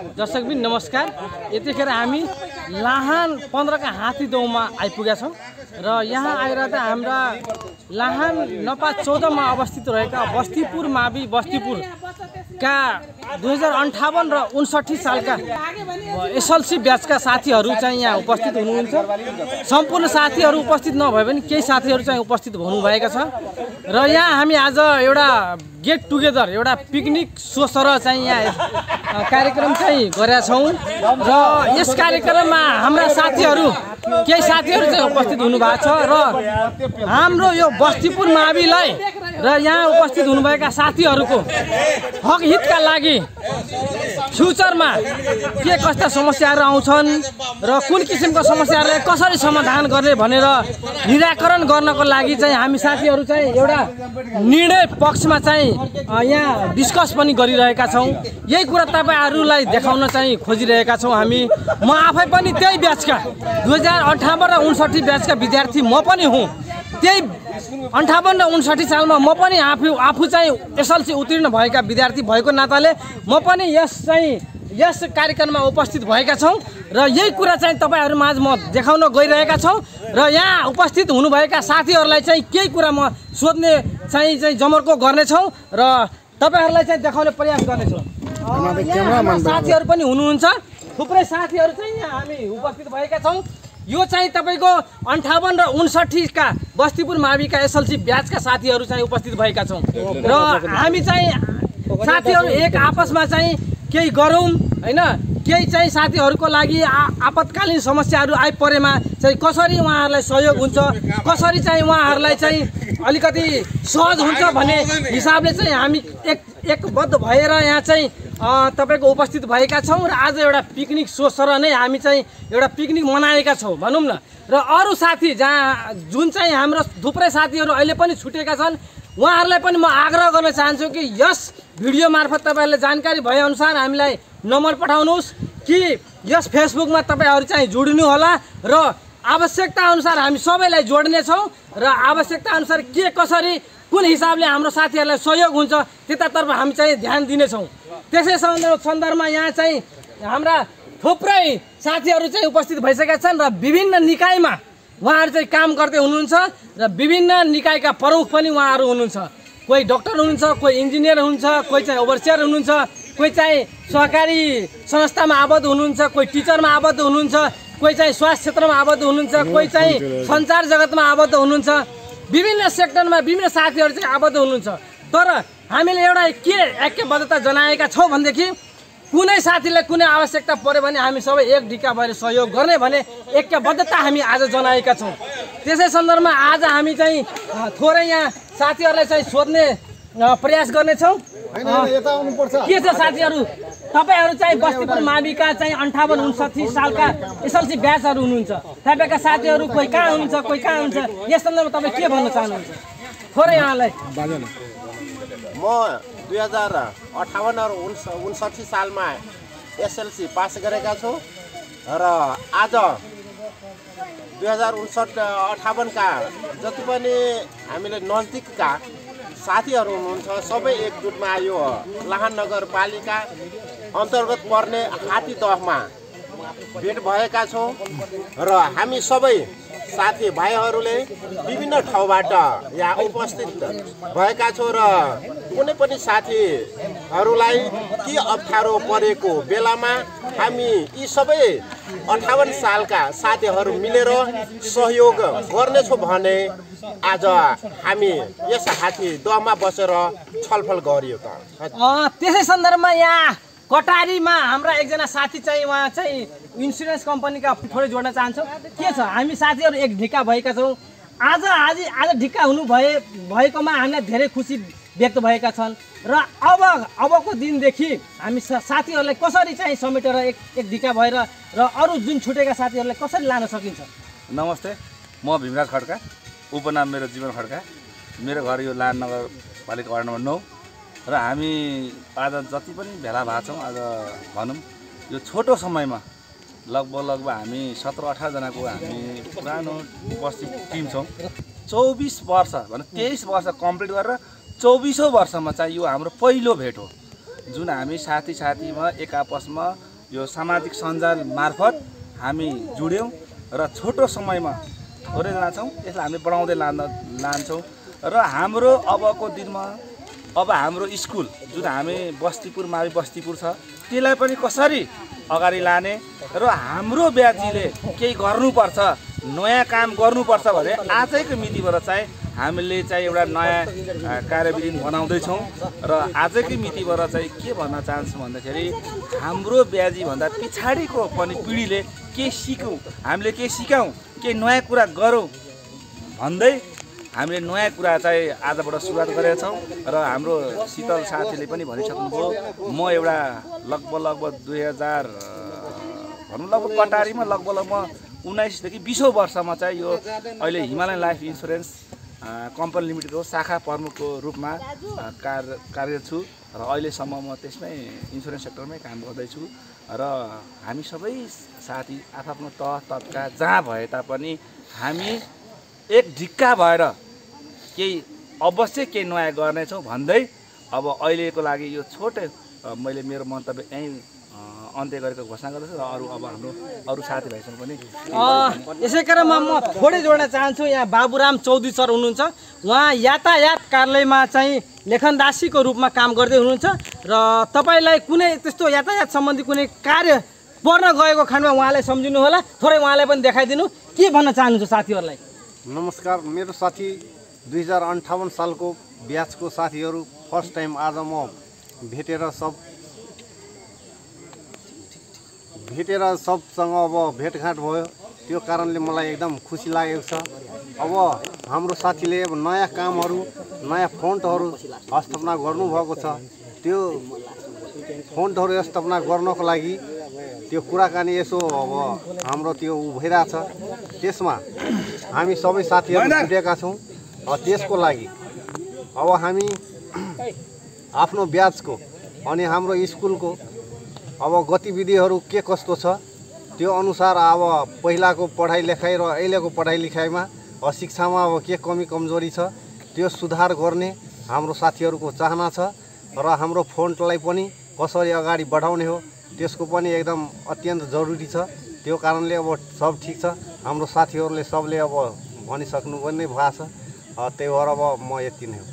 दर्शकबिन नमस्कार। यतिखेर हामी लाहान 15 का हात्तीदौमा आइपुगेका छौँ र यहाँ आएर हाम्रा लाहान नपा 14 मा अवस्थित रहेका बस्तीपुर मावि बस्तीपुर का 2058 र 59 सालका एसएलसी ब्याचका साथीहरू चाहिँ यहाँ उपस्थित हुनुहुन्छ। सम्पूर्ण साथीहरू उपस्थित नभए पनि केही साथीहरू चाहिँ उपस्थित हुनुभएका छ र यहाँ हामी आज एउटा गेट टुगेदर एउटा पिकनिक सोसर चाहिँ यहाँ कार्यक्रम चाहिँ गरेका छौँ र यस कार्यक्रममा हाम्रा साथीहरू केही साथीहरू चाहिँ उपस्थित हुनुभएको छ र हाम्रो यो बस्तीपुर माविलाई र यहाँ उपस्थित हुनुभएका साथीहरूको हक हितका लागि फ्युचरमा के कस्ता समस्याहरू आउँछन् र कुन किसिमको समस्याहरूलाई कसरी समाधान गर्ने भनेर निराकरण गर्नको लागि चाहिँ हामी साथीहरू चाहिँ एउटा निर्णय पक्षमा चाहिँ यहाँ डिस्कस पनि गरिरहेका छौँ। यही कुरा तपाईहरुलाई देखाउन चाहिँ खोजिरहेका छौँ हामी। म आफै पनि त्यही ब्याचका 2058 र 59 ब्याचका विद्यार्थी म पनि हुँ। त्यही 58 र 59 सालमा म पनि आफू चाहिँ एसएलसी उत्तीर्ण भएका विद्यार्थी भएको नाताले म पनि यस कार्यक्रममा उपस्थित भएका छौँ र यही कुरा चाहिँ तपाईहरु माझ म देखाउन गइरहेका छौँ र यहाँ उपस्थित हुनुभएका साथीहरूलाई चाहिँ केही कुरा म सोध्ने चाहिँ जमर्को गर्नेछौँ र तपाईहरुलाई चाहिँ देखाउने प्रयास गर्नेछौँ। साथीहरू पनि हुनुहुन्छ, थुप्रै साथीहरू चाहिँ यहाँ हामी उपस्थित भएका छौँ। यो चाहिँ तपाईको 58 र 59 का बस्तीपुर माविका एसएलसी ब्याचका साथीहरू चाहिँ उपस्थित भएका छौँ र हामी चाहिँ साथीहरू एक आपसमा चाहिँ केही गरौँ हैन। केही चाहिँ साथीहरूको लागि आपतकालीन समस्याहरू आइपरेमा चाहिँ कसरी उहाँहरूलाई सहयोग हुन्छ, कसरी चाहिँ उहाँहरूलाई चाहिँ अलिकति सहज हुन्छ भन्ने हिसाबले चाहिँ हामी एकबद्ध भएर यहाँ चाहिँ तपाईको उपस्थित भएका छौँ र आज एउटा पिकनिक सोसर नै हामी चाहिँ एउटा पिकनिक मनाएका छौँ भनौँ न। र अरू साथी जुन चाहिँ हाम्रो थुप्रै साथीहरू अहिले पनि छुटेका छन् उहाँहरूलाई पनि म आग्रह गर्न चाहन्छु कि यस भिडियो मार्फत तपाईहरुले जानकारी भएअनुसार हामीलाई नम्बर पठाउनुहोस् कि यस फेसबुकमा तपाईहरु चाहिँ जोडिनु होला र आवश्यकता अनुसार हामी सबैलाई जोड्ने छौँ र आवश्यकता अनुसार के कसरी कुन हिसाबले हाम्रो साथीहरूलाई सहयोग हुन्छ त्यतातर्फ हामी चाहिँ ध्यान दिनेछौँ। त्यसै सन्दर्भमा यहाँ चाहिँ हाम्रा थुप्रै साथीहरू चाहिँ उपस्थित भइसकेका छन् र विभिन्न निकायमा उहाँहरू चाहिँ काम गर्दै हुनुहुन्छ र विभिन्न निकायका प्रमुख पनि उहाँहरू हुनुहुन्छ। कोही डाक्टर हुनुहुन्छ, कोही इन्जिनियर हुनुहुन्छ, कोही चाहिँ ओभरसियर हुनुहुन्छ, कोही चाहिँ सहकारी संस्थामा आबद्ध हुनुहुन्छ, कोही टिचरमा आबद्ध हुनुहुन्छ, कोही चाहिँ स्वास्थ्य क्षेत्रमा आबद्ध हुनुहुन्छ, कोही चाहिँ सञ्चार जगतमा आबद्ध हुनुहुन्छ। विभिन्न सेक्टरमा विभिन्न साथीहरू चाहिँ आबद्ध हुनुहुन्छ। तर हामीले एउटा के ऐक्यबद्धता जनाएका छौँ भनेदेखि कुनै साथीलाई कुनै आवश्यकता पर्यो भने हामी सबै एक ढिका भएर सहयोग गर्ने भने ऐक्यबद्धता हामी आज जनाएका छौँ। त्यसै सन्दर्भमा आज हामी चाहिँ थोरै यहाँ साथीहरूलाई चाहिँ सोध्ने प्रयास गर्नेछौँ। के छ साथीहरू, तपाईहरु चाहिँ बस्तीपुर माविका चाहिँ 58-59 सालका एसएलसी ब्याचहरू हुनुहुन्छ। तपाईका साथीहरू कोही कहाँ हुनुहुन्छ, कोही कहाँ हुनुहुन्छ, यस सन्दर्भमा तपाईँ के भन्न चाहनुहुन्छ थोरै यहाँलाई? म 2058 र 59 सालमा एसएलसी पास गरेका छु र आज 2059-58 का जति पनि हामीले नजिकका साथीहरू हुनुहुन्छ सबै एकजुटमा यो लाहान नगरपालिका अन्तर्गत पर्ने हात्तीदहमा भेट भएका छौँ र हामी सबै साथी भाइहरूले विभिन्न ठाउँबाट यहाँ उपस्थित भएका छौँ र कुनै पनि साथीहरूलाई के अप्ठ्यारो परेको बेलामा हामी यी सबै 58 सालका साथीहरू मिलेर सहयोग गर्नेछौँ भने आज हामी यस हात्तीदहमा बसेर छलफल गरियो। त्यसै सन्दर्भमा यहाँ कटारीमा हाम्रा एकजना साथी चाहिँ उहाँ चाहिँ इन्सुरेन्स कम्पनीका थोरै जोड्न चाहन्छौँ। के छ, हामी साथीहरू एक ढिक्का भएका छौँ। आज ढिक्का भएकोमा हामीलाई धेरै खुसी व्यक्त भएका छन् र अबको दिनदेखि हामी साथीहरूलाई कसरी चाहिँ समेटेर एक ढिक्का भएर र अरू जुन छुटेका साथीहरूलाई कसरी लान सकिन्छ। नमस्ते, म भीमराज खड्का, उपनाम मेरो जीवन खड्का। मेरो घर यो लाहान नगरपालिका वार्ड नम्बर 9 र हामी आज जति पनि भेला भएको छौँ आज भनौँ यो छोटो समयमा लगभग हामी 17-18 जनाको हामी पुरानो उपस्थित टिम छौँ। 24 वर्ष भने 23 वर्ष कम्प्लिट गरेर 24औं वर्षमा चाहिँ यो हाम्रो पहिलो भेट हो जुन हामी साथीमा एक आपसमा यो सामाजिक सञ्जाल मार्फत हामी जुड्यौँ र छोटो समयमा थोरैजना छौँ, यसलाई हामी बढाउँदै लान्छौँ र हाम्रो अबको दिनमा अब हाम्रो स्कुल जुन हामी बस्तीपुर मावि बस्तीपुर छ त्यसलाई पनि कसरी अगाडि लाने र हाम्रो ब्याजीले केही गर्नुपर्छ, नयाँ काम गर्नुपर्छ भने आजैको मितिबाट चाहिँ हामीले चाहिँ एउटा नयाँ कार्यविधि बनाउँदैछौँ र आजकै मितिबाट चाहिँ के भन्न चाहन्छु भन्दाखेरि हाम्रो ब्याजीभन्दा पछाडिको पनि पिँढीले के सिकौँ, हामीले के सिकाउँ, केही नयाँ कुरा गरौँ भन्दै हामीले नयाँ कुरा चाहिँ आजबाट सुरुवात गरेका छौँ र हाम्रो शीतल साथीले पनि भनिसक्नुभयो। म एउटा लगभग 2000 भनौँ लगभग कटारीमा लगभग म 19 देखि 20औं वर्षमा चाहिँ यो अहिले हिमालयन लाइफ इन्सुरेन्स कम्पनी लिमिटेडको शाखा प्रमुखको रूपमा कार्यरत छु र अहिलेसम्म म त्यसमै इन्सुरेन्स सेक्टरमै काम गर्दैछु र हामी सबै साथी आफ्नो तबका जहाँ भए तापनि हामी एक ढिक्का भएर केही अवश्य केही नयाँ गर्नेछौँ भन्दै अब अहिलेको लागि यो छोटो मैले मेरो मन्तव्य यहीँ अन्त्य गरेको घोषणा गर्दछु र अब हाम्रो अरू साथीभाइसँग पनि यसै क्रममा म थोरै जोड्न चाहन्छु। यहाँ बाबुराम चौधरी सर हुनुहुन्छ, उहाँ यातायात कार्यालयमा चाहिँ लेखनदासीको रूपमा काम गर्दै हुनुहुन्छ र तपाईँलाई कुनै त्यस्तो यातायात सम्बन्धी कुनै कार्य पर्न गएको खण्डमा उहाँलाई सम्झिनु होला, थोरै उहाँलाई पनि देखाइदिनु, के भन्न चाहनुहुन्छ साथीहरूलाई? नमस्कार, मेरो साथी 2058 सालको ब्याचको साथीहरू फर्स्ट टाइम आज म भेटेर सबसँग अब भेटघाट भयो, त्यो कारणले मलाई एकदम खुसी लागेको छ। अब हाम्रो साथीले अब नयाँ कामहरू, नयाँ फन्टहरू स्थापना गर्नुभएको छ। त्यो फन्टहरू स्थापना गर्नको लागि त्यो कुराकानी यसो अब हाम्रो त्यो भइरहेछ, त्यसमा हामी सबै साथीहरू जुटेका छौँ। त्यसको लागि अब हामी आफ्नो ब्याचको अनि हाम्रो स्कुलको अब गतिविधिहरू के कस्तो छ त्यो अनुसार अब पहिलाको पढाइ लेखाइ र अहिलेको पढाइ लेखाइमा शिक्षामा अब के कमी कमजोरी छ त्यो सुधार गर्ने हाम्रो साथीहरूको चाहना छ र हाम्रो फन्टलाई पनि कसरी अगाडि बढाउने हो त्यसको पनि एकदम अत्यन्त जरुरी छ। त्यो कारणले अब सब ठिक छ, हाम्रो साथीहरूले सबले अब भनिसक्नु पनि भएको छ। त्यही भएर अब म यति नै हो।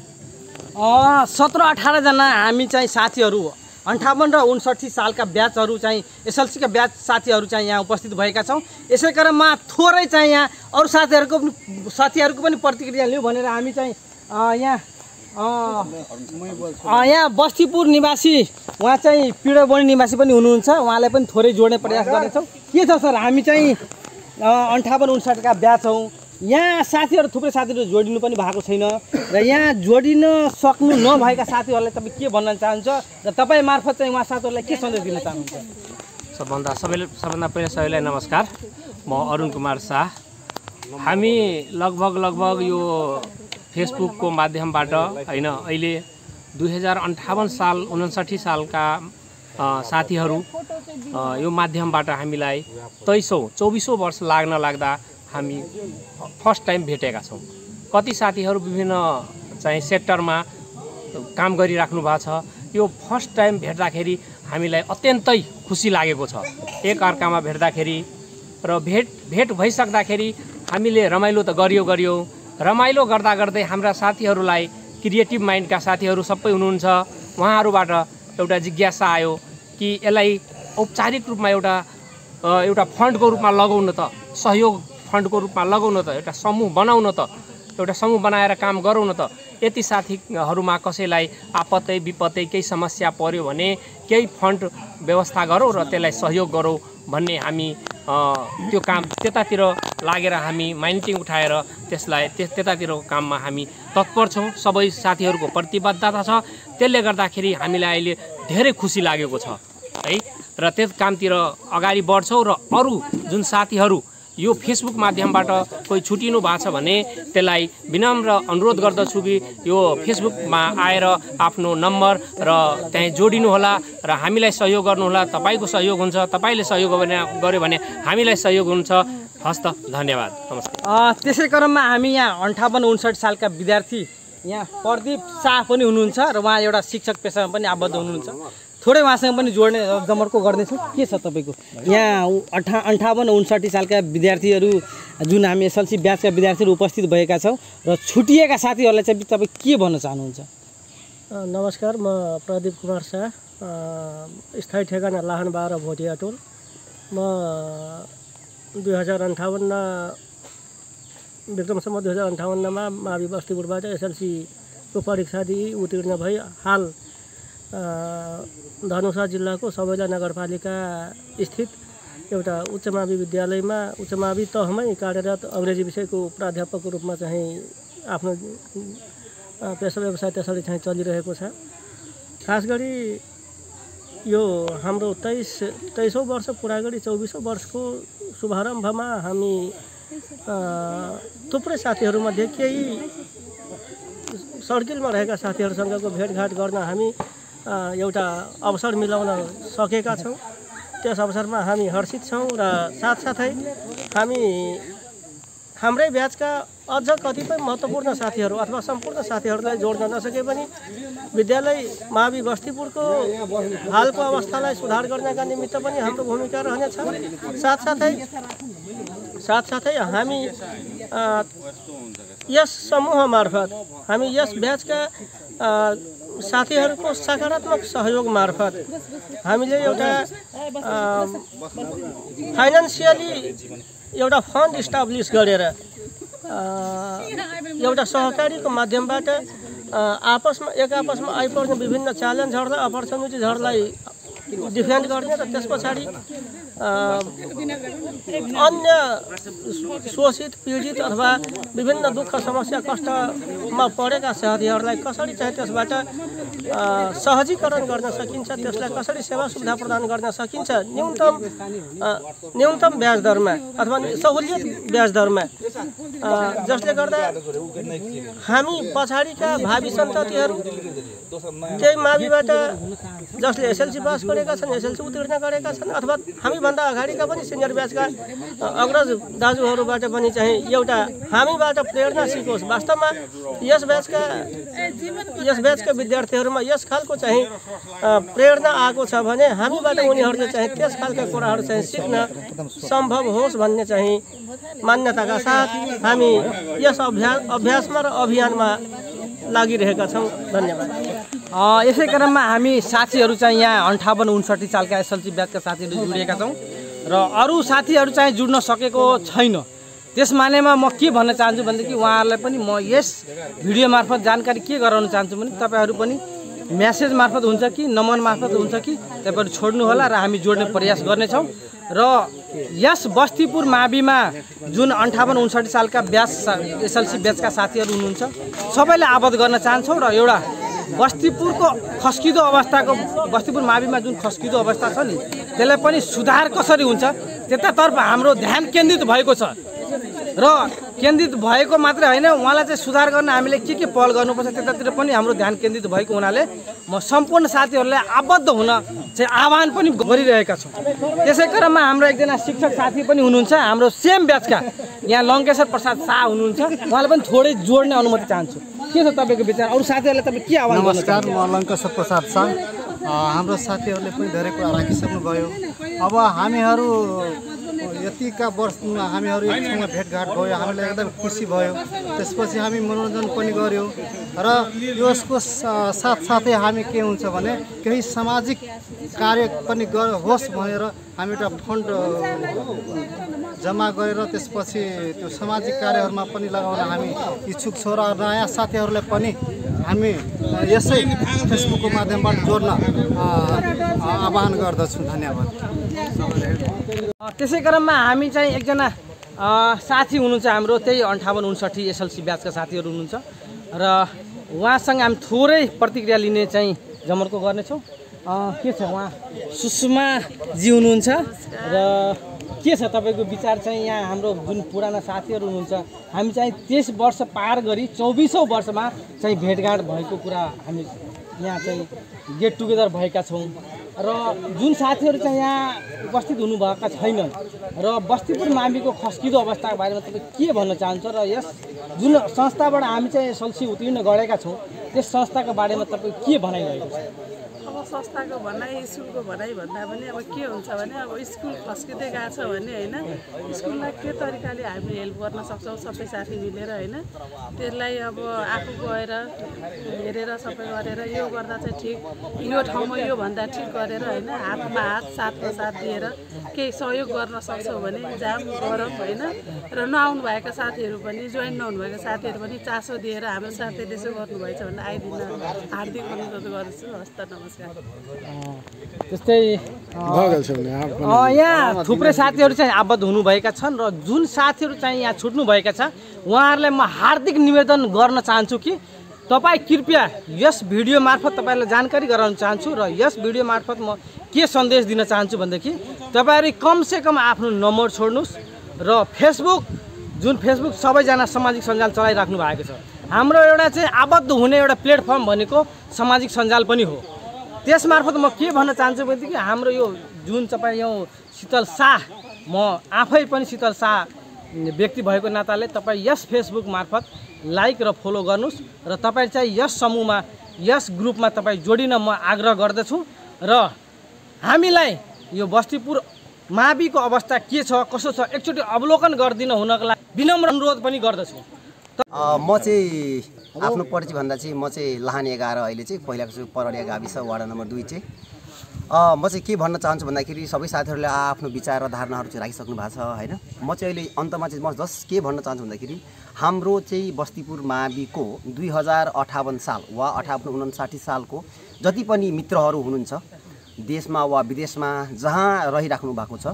17-18 जना हामी चाहिँ साथीहरू 58 र 59 सालका ब्याचहरू चाहिँ एसएलसीका ब्याच साथीहरू चाहिँ यहाँ उपस्थित भएका छौँ। यसै क्रममा थोरै चाहिँ यहाँ अरू साथीहरूको पनि प्रतिक्रिया लिउँ भनेर हामी चाहिँ यहाँ बस्तीपुर निवासी उहाँ चाहिँ पिडोबोनी निवासी पनि हुनुहुन्छ, उहाँलाई पनि थोरै जोड्ने प्रयास गर्नेछौँ। के छ सर, हामी चाहिँ 58-59 का ब्याच हौँ, यहाँ साथीहरू थुप्रै साथीहरू जोडिनु पनि भएको छैन र यहाँ जोडिन सक्नु नभएका साथीहरूलाई तपाईँ के भन्न चाहन्छ र तपाईँ मार्फत चाहिँ उहाँ साथीहरूलाई के सन्देश दिन चाहनुहुन्छ? सबभन्दा पहिला सबैलाई नमस्कार, म अरुण कुमार शाह। हामी लगभग यो फेसबुकको माध्यमबाट होइन अहिले 2058 साल 59 सालका साथीहरू यो माध्यमबाट हामीलाई 23औं वर्ष लाग्दा हामी फर्स्ट टाइम भेटेका छौँ। कति साथीहरू विभिन्न चाहिँ सेक्टरमा काम गरिराख्नु भएको छ। यो फर्स्ट टाइम भेट्दाखेरि हामीलाई अत्यन्तै खुसी लागेको छ। एक अर्कामा भेट्दाखेरि र भेट भइसक्दाखेरि हामीले रमाइलो त गरियो, रमाइलो गर्दा गर्दै हाम्रा साथीहरूलाई क्रिएटिभ माइन्डका साथीहरू सबै हुनुहुन्छ, उहाँहरूबाट एउटा जिज्ञासा आयो कि यसलाई औपचारिक रूपमा एउटा फन्डको रूपमा लगाउन त, सहयोग फन्डको रूपमा लगाउन त, एउटा समूह बनाउन त, एउटा समूह बनाएर काम गरौँ न त। यति साथीहरूमा कसैलाई आपत्ति विपत्ति केही समस्या पर्यो भने केही फन्ड व्यवस्था गरौँ र त्यसलाई सहयोग गरौँ भन्ने हामी त्यो काम त्यतातिर लागेर हामी माइन्टिङ उठाएर त्यसलाई त्यतातिरको काममा हामी तत्पर छौँ। सबै साथीहरूको प्रतिबद्धता छ, त्यसले गर्दाखेरि हामीलाई अहिले धेरै खुसी लागेको छ है र त्यस कामतिर अगाडि बढ्छौँ। र अरू जुन साथीहरू यो फेसबुक माध्यमबाट कोही छुटिनु भएको छ भने त्यसलाई विनम्र अनुरोध गर्दछु कि यो फेसबुकमा आएर आफ्नो नम्बर र त्यहाँ जोडिनु होला र हामीलाई सहयोग गर्नुहोला। तपाईँको सहयोग हुन्छ, तपाईँले सहयोग गर्यो भने हामीलाई सहयोग हुन्छ। हस्त, धन्यवाद, नमस्कार। त्यसै क्रममा हामी यहाँ 58-59 सालका विद्यार्थी यहाँ प्रदीप शाह पनि हुनुहुन्छ र उहाँ एउटा शिक्षक पेसामा पनि आबद्ध हुनुहुन्छ। थोरै उहाँसँग पनि जोड्ने जमर्को गर्नेछौँ। के छ तपाईँको यहाँ 58-59 सालका विद्यार्थीहरू जुन हामी एसएलसी ब्याचका विद्यार्थीहरू उपस्थित भएका छौँ र छुटिएका साथीहरूलाई चाहिँ तपाईँ के भन्न चाहनुहुन्छ? नमस्कार, म प्रदीप कुमार शाह, स्थायी ठेगाना लाहान 12 भोटिया टोल। म 2058 विक्रमसम्म 2058मा मावि बस्तीपुरबाट एसएलसीको परीक्षा दिई उत्तीर्ण भई हाल धनुषा जिल्लाको सबैला नगरपालिका स्थित एउटा उच्च मावि विद्यालयमा उच्च मावि तहमै कार्यरत अङ्ग्रेजी विषयको प्राध्यापकको रूपमा चाहिँ आफ्नो पेसा व्यवसाय त्यसरी चाहिँ चलिरहेको छ। खास गरी यो हाम्रो 23औं वर्ष पुरा गरी 24औं वर्षको शुभारम्भमा हामी थुप्रै साथीहरूमध्ये केही सर्किलमा रहेका साथीहरूसँगको भेटघाट गर्न हामी एउटा अवसर मिलाउन सकेका छौँ। त्यस अवसरमा हामी हर्षित छौँ र साथसाथै हामी हाम्रै ब्याचका अझ कतिपय महत्त्वपूर्ण साथीहरू अथवा सम्पूर्ण साथीहरूलाई जोड्न नसके पनि विद्यालय मावि बस्तीपुरको हालको अवस्थालाई सुधार गर्नका निमित्त पनि हाम्रो भूमिका रहनेछ। साथसाथै हामी यस समूह मार्फत हामी यस ब्याचका साथीहरूको सकारात्मक सहयोग मार्फत हामीले एउटा फाइनान्सियली एउटा फन्ड इस्टाब्लिस गरेर एउटा सहकारीको माध्यमबाट एक आपसमा आइपर्ने विभिन्न च्यालेन्जहरूलाई अपर्च्युनिटिजहरूलाई डिफेन्ड गर्ने र त्यस पछाडि अन्य शोषित पीडित अथवा विभिन्न दुःख समस्या कष्टमा परेका साथीहरूलाई कसरी चाहिँ त्यसबाट सहजीकरण गर्न सकिन्छ, त्यसलाई कसरी सेवा सुविधा प्रदान गर्न सकिन्छ न्यूनतम ब्याज दरमा अथवा सहुलियत ब्याज दरमा, जसले गर्दा हामी पछाडिका भावी सन्ततिहरू त्यही माविबाट जसले एसएलसी पास गरेका छन्, एसएलसी उत्तीर्ण गरेका छन् अथवा हामीभन्दा अगाडिका पनि सिनियर ब्याचका अग्रज दाजुहरूबाट पनि चाहिँ एउटा हामीबाट प्रेरणा सिकोस्। वास्तवमा यस ब्याचका विद्यार्थीहरूमा यस खालको चाहिँ प्रेरणा आएको छ भने हामीबाट उनीहरूले चाहिँ त्यस खालका कुराहरू चाहिँ सिक्न सम्भव होस् भन्ने चाहिँ मान्यताका साथ हामी यस अभ्यासमा र अभियानमा लागिरहेका छौँ। धन्यवाद। यसै क्रममा हामी साथीहरू चाहिँ यहाँ 58-59 सालका एसएलसी ब्याचका साथीहरू जोडिएका छौँ र अरू साथीहरू चाहिँ जुड्न सकेको छैन। त्यस मानेमा म के भन्न चाहन्छु भनेदेखि उहाँहरूलाई पनि म यस भिडियो मार्फत जानकारी के गराउन चाहन्छु भने तपाईँहरू पनि म्यासेज मार्फत हुन्छ कि नम्बर मार्फत हुन्छ कि तपाईँहरू छोड्नु होला र हामी जोड्ने प्रयास गर्नेछौँ। र यस बस्तीपुर माविमा जुन 58-59 सालका ब्याच एसएलसी ब्याचका साथीहरू हुनुहुन्छ सबैलाई आबद्ध गर्न चाहन्छौँ र एउटा बस्तीपुरको खस्किदो अवस्थाको बस्तीपुर माविमा जुन खस्किदो अवस्था छ नि त्यसलाई पनि सुधार कसरी हुन्छ त्यतातर्फ हाम्रो ध्यान केन्द्रित भएको छ र केन्द्रित भएको मात्रै होइन, उहाँलाई चाहिँ सुधार गर्न हामीले के पहल गर्नुपर्छ त्यतातिर पनि हाम्रो ध्यान केन्द्रित भएको हुनाले म सम्पूर्ण साथीहरूलाई आबद्ध हुन चाहिँ आह्वान पनि गरिरहेका छौँ। त्यसै क्रममा हाम्रो एकजना शिक्षक साथी पनि हुनुहुन्छ हाम्रो सेम ब्याचका यहाँ लङ्केश्वर प्रसाद शाह हुनुहुन्छ, उहाँलाई पनि थोरै जोड्ने अनुमति चाहन्छु। के छ तपाईँको विचार? अरू साथीहरूलाई तपाईँ के आह्वान गर्नुहुन्छ? नमस्कार, म लङ्केश्वर प्रसाद शाह। हाम्रो साथीहरूले पनि धेरै कुरा राखिसक्नुभयो। अब हामीहरू यतिका वर्षमा हामीहरू एक ठाउँमा भेटघाट भयो, हामीलाई एकदम खुसी भयो। त्यसपछि हामी मनोरञ्जन पनि गऱ्यौँ र यसको साथसाथै हामी के हुन्छ भने केही सामाजिक कार्य पनि होस् भनेर हामी एउटा फन्ड जम्मा गरेर त्यसपछि त्यो सामाजिक कार्यहरूमा पनि लगाउन हामी इच्छुक छौँ र नयाँ साथीहरूलाई पनि हामी यसै फेसबुकको माध्यमबाट जोड्न आह्वान गर्दछौँ। धन्यवाद। त्यसै क्रममा हामी चाहिँ एकजना साथी हुनुहुन्छ हाम्रो त्यही 58-59 एसएलसी ब्याचका साथीहरू हुनुहुन्छ र उहाँसँग हामी थोरै प्रतिक्रिया लिने चाहिँ जमर्को गर्नेछौँ। के छ उहाँ सुषमाजी हुनुहुन्छ र के छ तपाईँको विचार चाहिँ यहाँ हाम्रो जुन पुराना साथीहरू हुनुहुन्छ हामी चाहिँ 23 वर्ष पार गरी 24औं वर्षमा चाहिँ भेटघाट भएको कुरा हामी यहाँ चाहिँ गेट टुगेदर भएका छौँ र जुन साथीहरू चाहिँ यहाँ उपस्थित हुनुभएका छैनन् र बस्तीपुर माविको खस्किदो अवस्थाको बारेमा तपाईँ के भन्न चाहन्छ र यस जुन संस्थाबाट हामी चाहिँ एसएलसी उत्तीर्ण गरेका छौँ त्यस संस्थाको बारेमा तपाईँ के भनाइरहेको छ? संस्थाको भनाइ स्कुलको भनाइ भन्दा पनि अब के हुन्छ भने अब स्कुल खस्किँदै गएको छ भने होइन स्कुललाई के तरिकाले हामीले हेल्प गर्न सक्छौँ सबै साथी मिलेर होइन त्यसलाई अब आफू गएर हेरेर सबै गरेर यो गर्दा चाहिँ ठिक यो ठाउँमा यो भन्दा ठिक गरेर होइन हातमा हात साथमा साथ दिएर केही सहयोग गर्न सक्छौँ भने जाम गरौँ होइन र नआउनु भएका साथीहरू पनि जोइन नहुनु भएका साथीहरू पनि चासो दिएर हाम्रो साथीहरूले यसो गर्नुभएछ भने आइदिन हार्दिक अनुरोध गर्छु। हस् त नमस्कार। त्यस्तै यहाँ थुप्रै साथीहरू चाहिँ आबद्ध हुनुभएका छन् र जुन साथीहरू चाहिँ यहाँ छुट्नुभएका छ उहाँहरूलाई म हार्दिक निवेदन गर्न चाहन्छु कि तपाईँ कृपया यस भिडियो मार्फत तपाईँलाई जानकारी गराउन चाहन्छु र यस भिडियो मार्फत म के सन्देश दिन चाहन्छु भनेदेखि तपाईँहरू कमसेकम आफ्नो नम्बर छोड्नुहोस् र फेसबुक जुन फेसबुक सबैजना सामाजिक सञ्जाल चलाइराख्नु भएको छ हाम्रो एउटा चाहिँ आबद्ध हुने एउटा प्लेटफर्म भनेको सामाजिक सञ्जाल पनि हो। त्यसमार्फत म के भन्न चाहन्छु भनेदेखि हाम्रो यो जुन तपाईँ यो शीतल शाह म आफै पनि शीतल शाह व्यक्ति भएको नाताले तपाईँ यस फेसबुक मार्फत लाइक र फलो गर्नुहोस् र तपाईँ चाहिँ यस समूहमा यस ग्रुपमा तपाईँ जोडिन म आग्रह गर्दछु र हामीलाई यो बस्तीपुर माविको अवस्था के छ कसो छ एकचोटि अवलोकन गरिदिन हुनको लागि विनम्र अनुरोध पनि गर्दछु। म चाहिँ आफ्नो परिचय भन्दा चाहिँ म चाहिँ लाहान 11 अहिले चाहिँ पहिलाको छु परडिया गाविस वार्ड नम्बर 2 चाहिँ म चाहिँ के भन्न चाहन्छु भन्दाखेरि सबै साथीहरूले आफ्नो विचार र धारणाहरू चाहिँ राखिसक्नु भएको छ होइन। म चाहिँ अहिले अन्तमा चाहिँ म जस्ट के भन्न चाहन्छु भन्दाखेरि हाम्रो चाहिँ बस्तीपुर माविको 2058 साल वा 58-59 सालको जति पनि मित्रहरू हुनुहुन्छ देशमा वा विदेशमा जहाँ रहिराख्नु भएको छ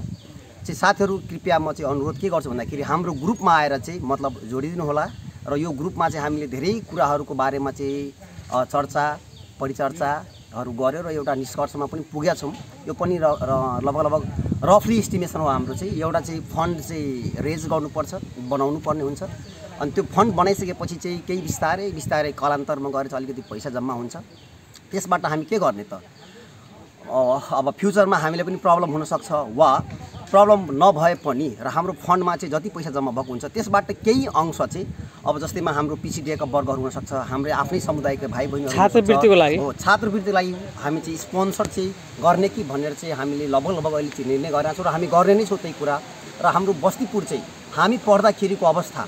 चाहिँ साथीहरू कृपया म चाहिँ अनुरोध के गर्छु भन्दाखेरि हाम्रो ग्रुपमा आएर चाहिँ मतलब जोडिदिनु होला र यो ग्रुपमा चाहिँ हामीले धेरै कुराहरूको बारेमा चाहिँ चर्चा परिचर्चाहरू गऱ्यो र एउटा निष्कर्षमा पनि पुगेका छौँ। यो पनि लगभग रफली इस्टिमेसन हो हाम्रो चाहिँ एउटा चाहिँ फन्ड चाहिँ रेज गर्नुपर्छ बनाउनु पर्ने हुन्छ अनि त्यो फन्ड बनाइसकेपछि चाहिँ केही बिस्तारै कालान्तरमा गएर चाहिँ अलिकति पैसा जम्मा हुन्छ त्यसबाट हामी के गर्ने त अब फ्युचरमा हामीलाई पनि प्रब्लम हुनसक्छ वा प्रब्लम नभए पनि र हाम्रो फन्डमा चाहिँ जति पैसा जम्मा भएको हुन्छ त्यसबाट केही अंश चाहिँ अब जस्तैमा हाम्रो पिसिडिएका वर्गहरू हुनसक्छ हाम्रो आफ्नै समुदायका भाइ बहिनीहरू छात्रवृत्तिको लागि छात्रवृत्तिको लागि हामी चाहिँ स्पोन्सर चाहिँ गर्ने कि भनेर चाहिँ हामीले लगभग अहिले चाहिँ निर्णय गरेका छौँ र हामी गर्ने नै छौँ त्यही कुरा र हाम्रो बस्तीपुर चाहिँ हामी पढ्दाखेरिको अवस्था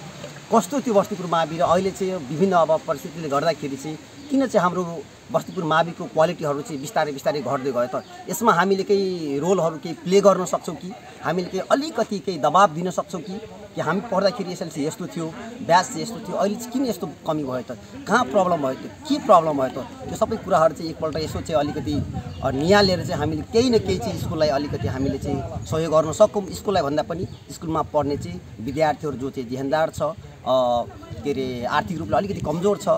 कस्तो त्यो बस्तीपुर मावि र अहिले चाहिँ विभिन्न अब परिस्थितिले गर्दाखेरि चाहिँ किन चाहिँ हाम्रो बस्तीपुर माविको क्वालिटीहरू चाहिँ बिस्तारै घट्दै गयो त यसमा हामीले केही रोलहरू केही प्ले गर्न सक्छौँ कि हामीले केही अलिकति केही दबाब दिन सक्छौँ कि हामी पढ्दाखेरि एसएलसी यस्तो थियो ब्याच चाहिँ यस्तो थियो अहिले चाहिँ किन यस्तो कमी भयो त कहाँ प्रब्लम भयो त के प्रब्लम भयो त त्यो सबै कुराहरू चाहिँ एकपल्ट यसो चाहिँ अलिकति निहालेर चाहिँ हामीले केही न केही चाहिँ स्कुललाई अलिकति हामीले चाहिँ सहयोग गर्न सकौँ। स्कुललाई भन्दा पनि स्कुलमा पढ्ने चाहिँ विद्यार्थीहरू जो चाहिँ देनदार छ के अरे आर्थिक रूपले अलिकति कमजोर छ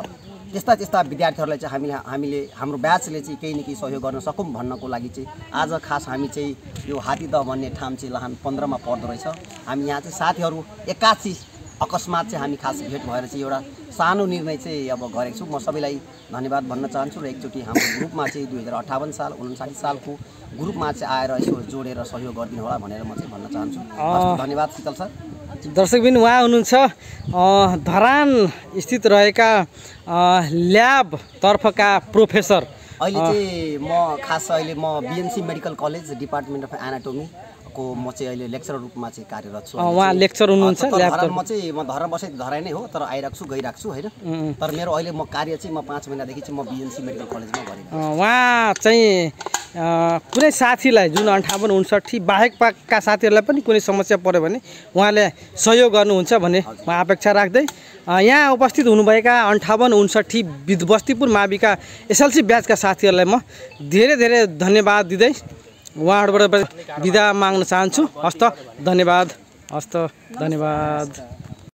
त्यस्ता विद्यार्थीहरूलाई चाहिँ हामीले हाम्रो ब्याचले चाहिँ केही न केही सहयोग गर्न सकौँ भन्नको लागि चाहिँ आज खास हामी चाहिँ यो हात्तीदह भन्ने ठाउँ चाहिँ लाहान 15 मा पर्दो रहेछ। हामी यहाँ चाहिँ साथीहरू एक्कासी अकस्मात चाहिँ हामी खास भेट भएर चाहिँ एउटा सानो निर्णय चाहिँ अब गरेको छु। म सबैलाई धन्यवाद भन्न चाहन्छु र एकचोटि हाम्रो ग्रुपमा चाहिँ 2058 साल 59 सालको ग्रुपमा चाहिँ आएर यसो जोडेर सहयोग गरिदिनु होला भनेर म चाहिँ भन्न चाहन्छु। धन्यवाद शीतल सर। दर्शकबिन उहाँ हुनुहुन्छ धरान स्थित रहेका ल्याब तर्फका प्रोफेसर। अहिले चाहिँ म खास अहिले म BNC medical college department of anatomy को म चाहिँ अहिले लेक्चरर रूपमा चाहिँ कार्यरत छु। उहाँ लेक्चर हुनुहुन्छ ल्याब म धरान बसेँ धरान नै हो तर आइरहेको छु गइरहेको छु हैन तर मेरो अहिले म कार्य चाहिँ म 5 महिनादेखि चाहिँ म बीएनसी मेडिकल कलेजमा गरेँ। उहाँ चाहिँ कुनै साथीलाई जुन 58-59 बाहेकका साथीहरूलाई पनि कुनै समस्या पर्यो भने उहाँले सहयोग गर्नुहुन्छ भन्ने म अपेक्षा राख्दै यहाँ उपस्थित हुनुभएका 58-59 बस्तीपुर माविका एसएलसी ब्याचका साथीहरूलाई म धेरै धन्यवाद दिँदै उहाँहरूबाट बिदा माग्न चाहन्छु। हस्त धन्यवाद।